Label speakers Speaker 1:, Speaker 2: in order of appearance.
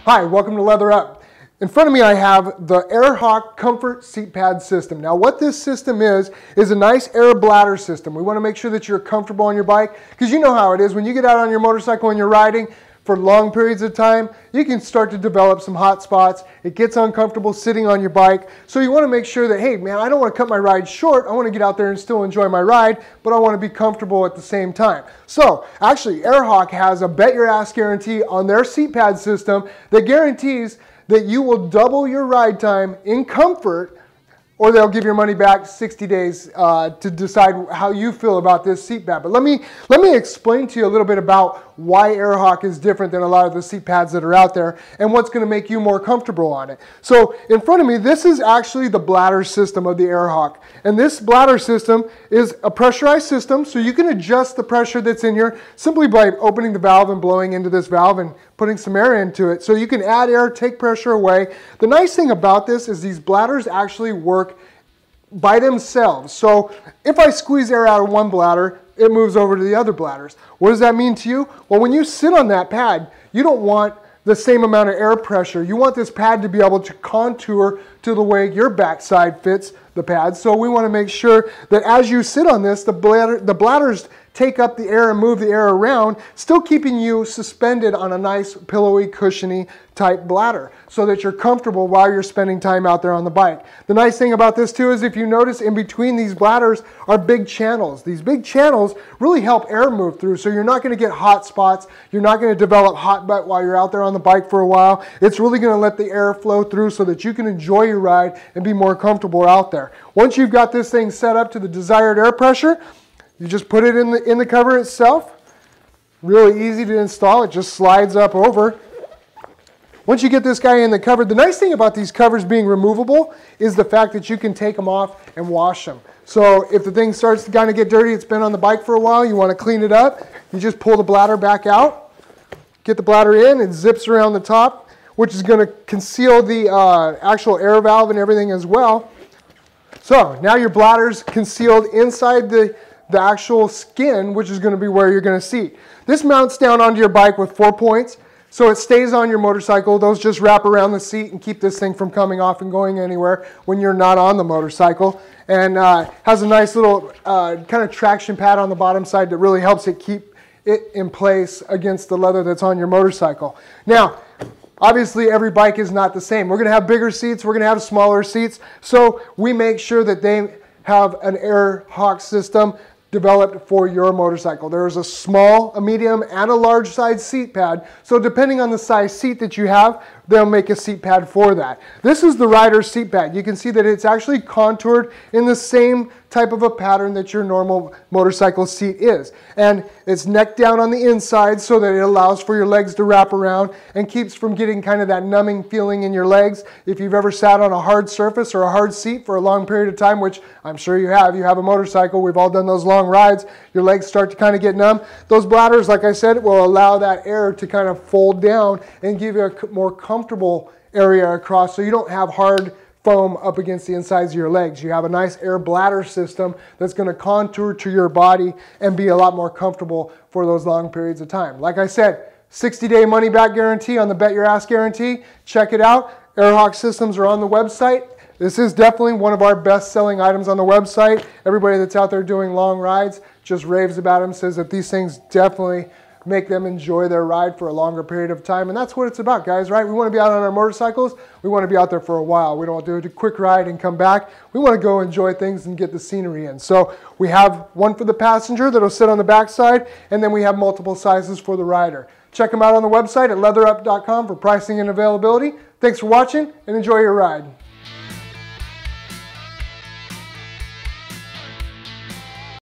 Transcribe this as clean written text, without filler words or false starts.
Speaker 1: Hi, welcome to LeatherUp. In front of me I have the Airhawk Comfort Seat Pad System. Now what this system is a nice air bladder system. We want to make sure that you're comfortable on your bike, because you know how it is. When you get out on your motorcycle and you're riding for long periods of time, you can start to develop some hot spots. It gets uncomfortable sitting on your bike. So you want to make sure that, hey man, I don't want to cut my ride short. I want to get out there and still enjoy my ride, but I want to be comfortable at the same time. So actually Airhawk has a bet your ass guarantee on their seat pad system that guarantees that you will double your ride time in comfort, or they'll give your money back 60 days to decide how you feel about this seat pad. But let me explain to you a little bit about why Airhawk is different than a lot of the seat pads that are out there and what's going to make you more comfortable on it. So in front of me, this is actually the bladder system of the Airhawk. And this bladder system is a pressurized system, so you can adjust the pressure that's in here simply by opening the valve and blowing into this valve and putting some air into it. So you can add air, take pressure away. The nice thing about this is these bladders actually work by themselves. So if I squeeze air out of one bladder, it moves over to the other bladders. What does that mean to you? Well, when you sit on that pad, you don't want the same amount of air pressure. You want this pad to be able to contour to the way your backside fits the pad. So we want to make sure that as you sit on this, the bladders take up the air and move the air around, still keeping you suspended on a nice pillowy, cushiony type bladder so that you're comfortable while you're spending time out there on the bike. The nice thing about this too is if you notice in between these bladders are big channels. These big channels really help air move through, so you're not going to get hot spots. You're not going to develop hot butt while you're out there on the bike for a while. It's really going to let the air flow through so that you can enjoy your ride and be more comfortable out there. Once you've got this thing set up to the desired air pressure, you just put it in the cover itself. Really easy to install. It just slides up over. Once you get this guy in the cover, the nice thing about these covers being removable is the fact that you can take them off and wash them. So if the thing starts to kind of get dirty, it's been on the bike for a while, you want to clean it up, you just pull the bladder back out, get the bladder in, it zips around the top, which is going to conceal the actual air valve and everything as well. So now your bladder's concealed inside the actual skin, which is going to be where you're going to seat. This mounts down onto your bike with 4 points, so it stays on your motorcycle. Those just wrap around the seat and keep this thing from coming off and going anywhere when you're not on the motorcycle. And has a nice little kind of traction pad on the bottom side that really helps it keep it in place against the leather that's on your motorcycle. Now, obviously every bike is not the same. We're going to have bigger seats, we're going to have smaller seats, so we make sure that they have an Airhawk system developed for your motorcycle. There is a small, a medium, and a large size seat pad. So depending on the size seat that you have, they'll make a seat pad for that. This is the rider's seat pad. You can see that it's actually contoured in the same type of a pattern that your normal motorcycle seat is. And it's neck down on the inside so that it allows for your legs to wrap around and keeps from getting kind of that numbing feeling in your legs. If you've ever sat on a hard surface or a hard seat for a long period of time, which I'm sure you have a motorcycle, we've all done those long rides, your legs start to kind of get numb. Those bladders, like I said, will allow that air to kind of fold down and give you a more comfortable area across, so you don't have hard foam up against the insides of your legs. You have a nice air bladder system that's going to contour to your body and be a lot more comfortable for those long periods of time. Like I said, 60-day money-back guarantee on the Bet Your Ass guarantee. Check it out. Airhawk systems are on the website. This is definitely one of our best-selling items on the website. Everybody that's out there doing long rides just raves about them, says that these things definitely make them enjoy their ride for a longer period of time. And that's what it's about, guys, right? We want to be out on our motorcycles. We want to be out there for a while. We don't want to do a quick ride and come back. We want to go enjoy things and get the scenery in. So we have one for the passenger that'll sit on the backside, and then we have multiple sizes for the rider. Check them out on the website at leatherup.com for pricing and availability. Thanks for watching, and enjoy your ride.